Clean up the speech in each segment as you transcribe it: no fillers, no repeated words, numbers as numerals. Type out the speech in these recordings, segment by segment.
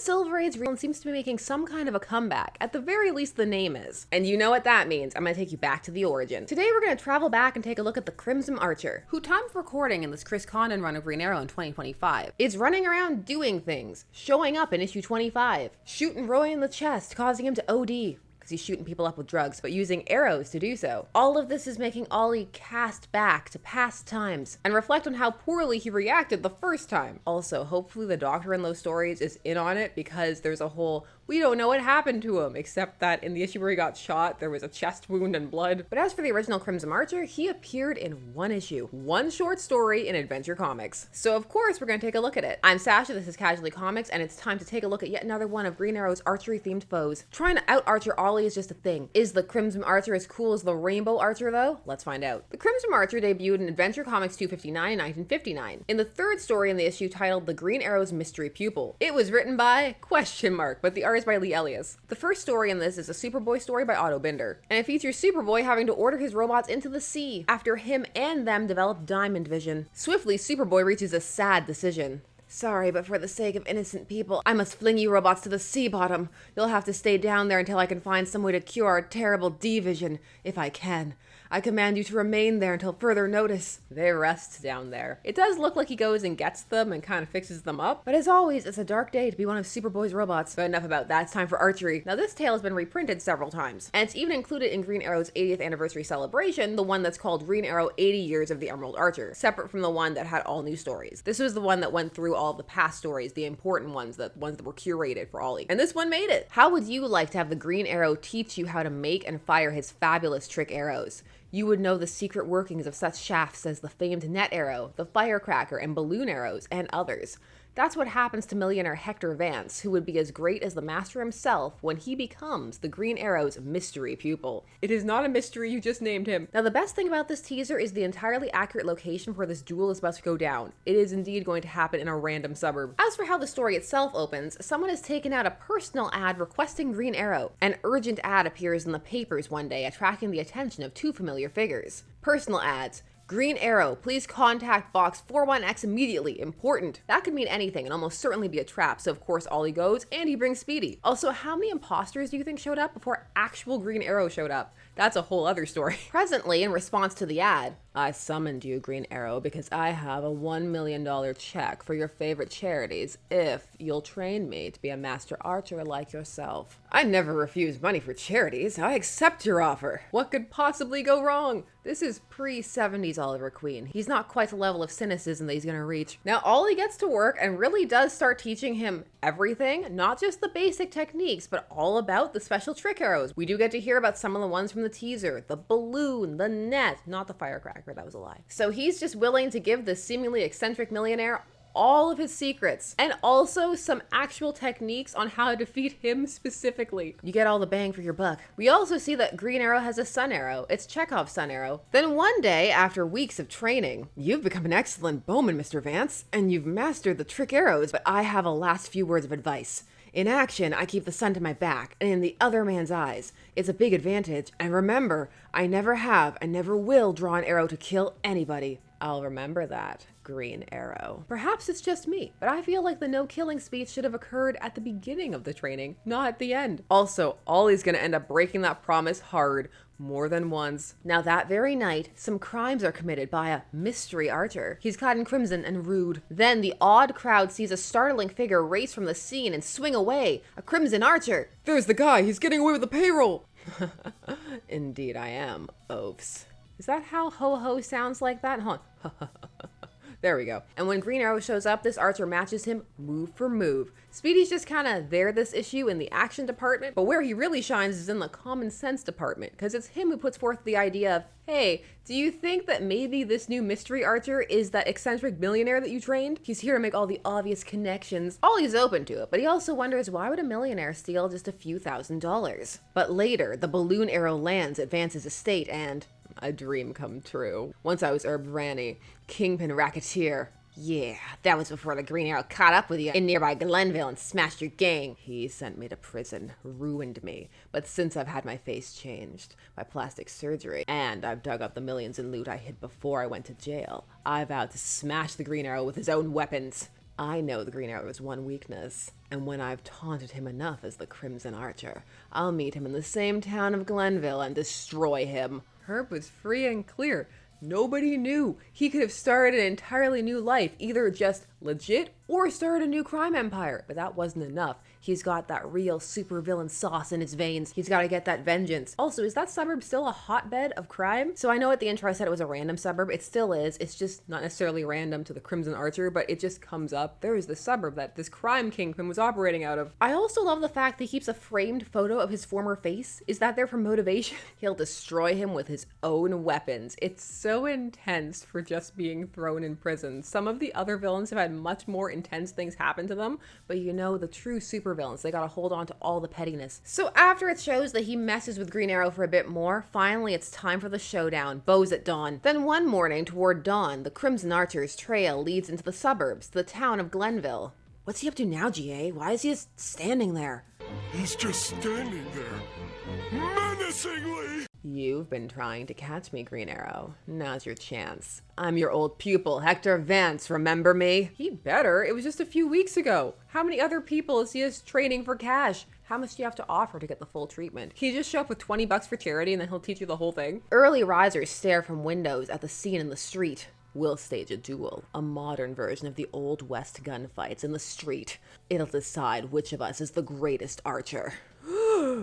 Silver Age's real and seems to be making some kind of a comeback. At the very least, the name is. And you know what that means. I'm gonna take you back to the origin. Today we're gonna travel back and take a look at the Crimson Archer, who, time of recording in this Chris Condon run of Green Arrow in 2025, is running around doing things, showing up in issue 25, shooting Roy in the chest, causing him to OD. He's shooting people up with drugs, but using arrows to do so. All of this is making Ollie cast back to past times and reflect on how poorly he reacted the first time. Also, hopefully the Doctor in those stories is in on it, because there's a whole, we don't know what happened to him, except that in the issue where he got shot, there was a chest wound and blood. But as for the original Crimson Archer, he appeared in one issue, one short story in Adventure Comics. So of course, we're gonna take a look at it. I'm Sasha, this is Casually Comics, and it's time to take a look at yet another one of Green Arrow's archery-themed foes. Trying to out-archer Ollie is just a thing. Is the Crimson Archer as cool as the Rainbow Archer though? Let's find out. The Crimson Archer debuted in Adventure Comics 259 in 1959, in the third story in the issue titled The Green Arrow's Mystery Pupil. It was written by ? But the art is by Lee Elias. The first story in this is a Superboy story by Otto Binder, and it features Superboy having to order his robots into the sea after him and them develop Diamond Vision. Swiftly, Superboy reaches a sad decision. Sorry, but for the sake of innocent people, I must fling you robots to the sea bottom. You'll have to stay down there until I can find some way to cure our terrible D-Vision, if I can. I command you to remain there until further notice. They rest down there. It does look like he goes and gets them and kind of fixes them up, but as always, it's a dark day to be one of Superboy's robots. But enough about that, it's time for archery. Now this tale has been reprinted several times, and it's even included in Green Arrow's 80th anniversary celebration, the one that's called Green Arrow 80 Years of the Emerald Archer, separate from the one that had all new stories. This was the one that went through all of the past stories, the important ones, the ones that were curated for Ollie. And this one made it. How would you like to have the Green Arrow teach you how to make and fire his fabulous trick arrows? You would know the secret workings of such shafts as the famed net arrow, the firecracker, and balloon arrows, and others. That's what happens to millionaire Hector Vance, who would be as great as the master himself when he becomes the Green Arrow's mystery pupil. It is not a mystery, you just named him. Now the best thing about this teaser is the entirely accurate location where this duel is about to go down. It is indeed going to happen in a random suburb. As for how the story itself opens, someone has taken out a personal ad requesting Green Arrow. An urgent ad appears in the papers one day, attracting the attention of two familiar figures. Personal ads. Green Arrow, please contact box 41X immediately, important. That could mean anything and almost certainly be a trap, so of course Ollie goes and he brings Speedy. Also, how many imposters do you think showed up before actual Green Arrow showed up? That's a whole other story. Presently, in response to the ad, I summoned you, Green Arrow, because I have a $1 million check for your favorite charities if you'll train me to be a master archer like yourself. I never refuse money for charities. I accept your offer. What could possibly go wrong? This is pre-70s Oliver Queen. He's not quite the level of cynicism that he's gonna reach. Now, Ollie gets to work and really does start teaching him everything, not just the basic techniques, but all about the special trick arrows. We do get to hear about some of the ones from the teaser, the balloon, the net, not the firecracker, that was a lie. So he's just willing to give this seemingly eccentric millionaire all of his secrets, and also some actual techniques on how to defeat him specifically. You get all the bang for your buck. We also see that Green Arrow has a sun arrow. It's Chekhov's sun arrow. Then one day, after weeks of training, you've become an excellent bowman, Mr. Vance, and you've mastered the trick arrows, but I have a last few words of advice. In action, I keep the sun to my back, and in the other man's eyes. It's a big advantage, and remember, I never have and never will draw an arrow to kill anybody. I'll remember that, Green Arrow. Perhaps it's just me, but I feel like the no-killing speech should have occurred at the beginning of the training, not at the end. Also, Ollie's gonna end up breaking that promise hard, more than once. Now that very night, some crimes are committed by a mystery archer. He's clad in crimson and rude. Then the awed crowd sees a startling figure race from the scene and swing away. A crimson archer. There's the guy, he's getting away with the payroll. Indeed I am, oafs. Is that how ho-ho sounds like that? Huh? There we go. And when Green Arrow shows up, this archer matches him move for move. Speedy's just kind of there this issue in the action department, but where he really shines is in the common sense department, because it's him who puts forth the idea of, hey, do you think that maybe this new mystery archer is that eccentric millionaire that you trained? He's here to make all the obvious connections. Ollie's open to it, but he also wonders, why would a millionaire steal just a few $1,000s? But later, the balloon arrow lands at Vance's estate and a dream come true. Once I was Herb Ranny, kingpin racketeer. Yeah, that was before the Green Arrow caught up with you in nearby Glenville and smashed your gang. He sent me to prison, ruined me. But since I've had my face changed by plastic surgery, and I've dug up the millions in loot I hid before I went to jail, I vowed to smash the Green Arrow with his own weapons. I know the Green Arrow's one weakness, and when I've taunted him enough as the Crimson Archer, I'll meet him in the same town of Glenville and destroy him. Herb was free and clear. Nobody knew. He could have started an entirely new life, either just legit or start a new crime empire. But that wasn't enough. He's got that real supervillain sauce in his veins. He's got to get that vengeance. Also, is that suburb still a hotbed of crime? So I know at the intro I said it was a random suburb. It still is. It's just not necessarily random to the Crimson Archer, but it just comes up. There is the suburb that this crime kingpin was operating out of. I also love the fact that he keeps a framed photo of his former face. Is that there for motivation? He'll destroy him with his own weapons. It's so intense for just being thrown in prison. Some of the other villains have had much more intense things happen to them, but you know, the true supervillains, they gotta hold on to all the pettiness. So after it shows that he messes with Green Arrow for a bit more, finally it's time for the showdown, bows at dawn. Then one morning toward dawn, the Crimson Archer's trail leads into the suburbs, to the town of Glenville. What's he up to now, GA? Why is he just standing there? He's just standing there, menacingly! You've been trying to catch me, Green Arrow. Now's your chance. I'm your old pupil, Hector Vance, remember me? He better. It was just a few weeks ago. How many other people is he just training for cash? How much do you have to offer to get the full treatment? Can you just show up with $20 for charity and then he'll teach you the whole thing? Early risers stare from windows at the scene in the street. We'll stage a duel, a modern version of the Old West gunfights in the street. It'll decide which of us is the greatest archer.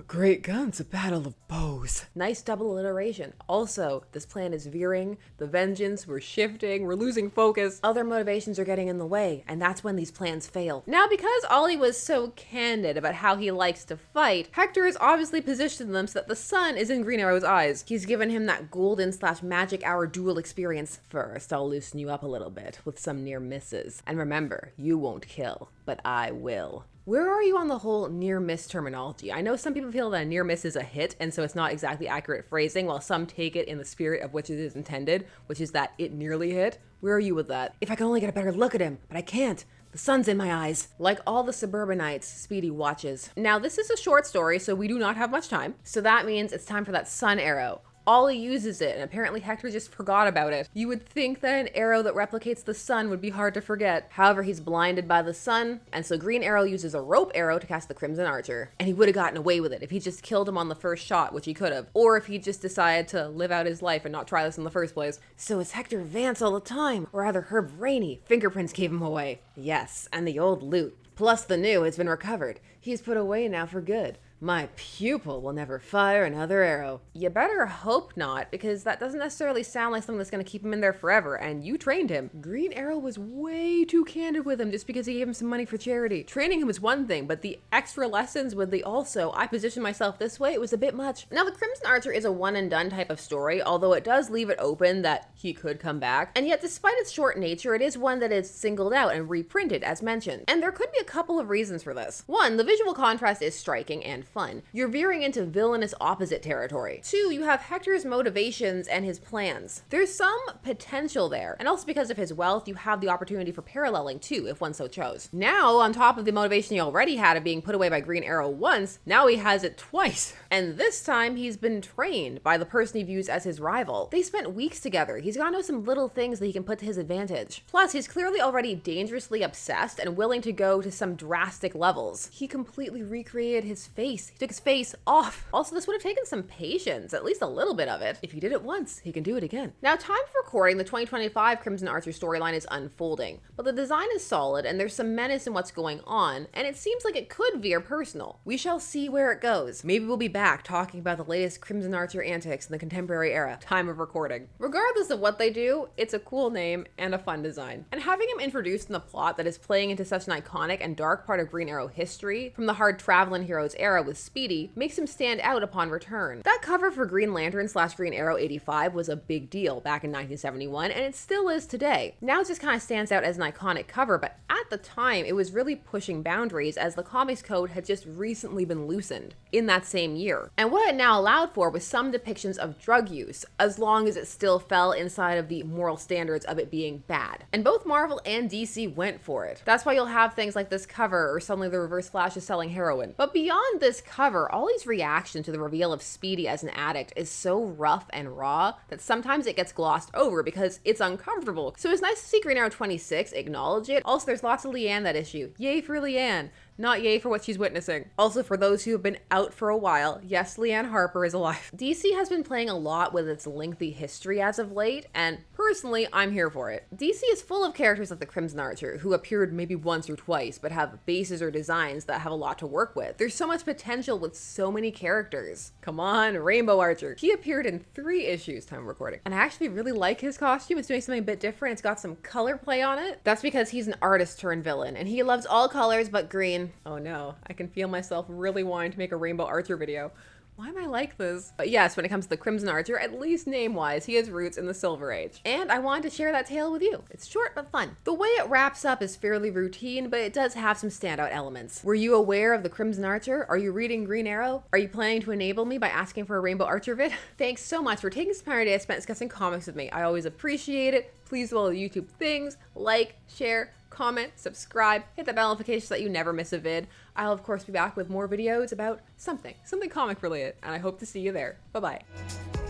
Great guns, a battle of bows. Nice double alliteration. Also, this plan is veering, the vengeance, we're shifting, we're losing focus. Other motivations are getting in the way, and that's when these plans fail. Now, because Ollie was so candid about how he likes to fight, Hector has obviously positioned them so that the sun is in Green Arrow's eyes. He's given him that golden/magic hour duel experience. First, I'll loosen you up a little bit with some near misses. And remember, you won't kill, but I will. Where are you on the whole near miss terminology? I know some people feel that a near miss is a hit, and so it's not exactly accurate phrasing, while some take it in the spirit of which it is intended, which is that it nearly hit. Where are you with that? If I could only get a better look at him, but I can't. The sun's in my eyes. Like all the suburbanites, Speedy watches. Now, this is a short story, so we do not have much time. So that means it's time for that sun arrow. Ollie uses it, and apparently Hector just forgot about it. You would think that an arrow that replicates the sun would be hard to forget. However, he's blinded by the sun, and so Green Arrow uses a rope arrow to cast the Crimson Archer. And he would have gotten away with it if he just killed him on the first shot, which he could have. Or if he just decided to live out his life and not try this in the first place. So it's Hector Vance all the time, or rather Herb Rainey. Fingerprints gave him away. Yes, and the old loot, plus the new, has been recovered. He's put away now for good. My pupil will never fire another arrow. You better hope not, because that doesn't necessarily sound like something that's going to keep him in there forever, and you trained him. Green Arrow was way too candid with him just because he gave him some money for charity. Training him was one thing, but the extra lessons with the also, I position myself this way, it was a bit much. Now, the Crimson Archer is a one and done type of story, although it does leave it open that he could come back. And yet, despite its short nature, it is one that is singled out and reprinted, as mentioned. And there could be a couple of reasons for this. One, the visual contrast is striking and fun. You're veering into villainous opposite territory. Two, you have Hector's motivations and his plans. There's some potential there, and also because of his wealth, you have the opportunity for paralleling too, if one so chose. Now, on top of the motivation he already had of being put away by Green Arrow once, now he has it twice. And this time, he's been trained by the person he views as his rival. They spent weeks together. He's gotta know some little things that he can put to his advantage. Plus, he's clearly already dangerously obsessed and willing to go to some drastic levels. He completely recreated his face. He took his face off. Also, this would have taken some patience, at least a little bit of it. If he did it once, he can do it again. Now, time for recording, the 2025 Crimson Archer storyline is unfolding, but the design is solid and there's some menace in what's going on, and it seems like it could veer personal. We shall see where it goes. Maybe we'll be back talking about the latest Crimson Archer antics in the contemporary era, time of recording. Regardless of what they do, it's a cool name and a fun design. And having him introduced in the plot that is playing into such an iconic and dark part of Green Arrow history, from the hard traveling heroes era with Speedy, makes him stand out upon return. That cover for Green Lantern / Green Arrow 85 was a big deal back in 1971, and it still is today. Now it just kind of stands out as an iconic cover, but at the time, it was really pushing boundaries as the comics code had just recently been loosened in that same year. And what it now allowed for was some depictions of drug use, as long as it still fell inside of the moral standards of it being bad. And both Marvel and DC went for it. That's why you'll have things like this cover, or suddenly the Reverse Flash is selling heroin. But beyond this this cover, Ollie's reaction to the reveal of Speedy as an addict is so rough and raw that sometimes it gets glossed over because it's uncomfortable. So it's nice to see Green Arrow 26 acknowledge it. Also, there's lots of Leanne that issue. Yay for Leanne. Not yay for what she's witnessing. Also, for those who have been out for a while, yes, Leanne Harper is alive. DC has been playing a lot with its lengthy history as of late, and personally, I'm here for it. DC is full of characters like the Crimson Archer, who appeared maybe once or twice, but have bases or designs that have a lot to work with. There's so much potential with so many characters. Come on, Rainbow Archer. He appeared in 3 issues, time of recording, and I actually really like his costume. It's doing something a bit different. It's got some color play on it. That's because he's an artist turned villain, and he loves all colors but green. Oh no, I can feel myself really wanting to make a Rainbow Archer video. Why am I like this? But yes, when it comes to the Crimson Archer, at least name-wise, he has roots in the Silver Age. And I wanted to share that tale with you. It's short but fun. The way it wraps up is fairly routine, but it does have some standout elements. Were you aware of the Crimson Archer? Are you reading Green Arrow? Are you planning to enable me by asking for a Rainbow Archer vid? Thanks so much for taking some time today spent discussing comics with me. I always appreciate it. Please do all the YouTube things, like, share, comment, subscribe, hit the bell notification so that you never miss a vid. I'll of course be back with more videos about something comic related, and I hope to see you there. Bye-bye.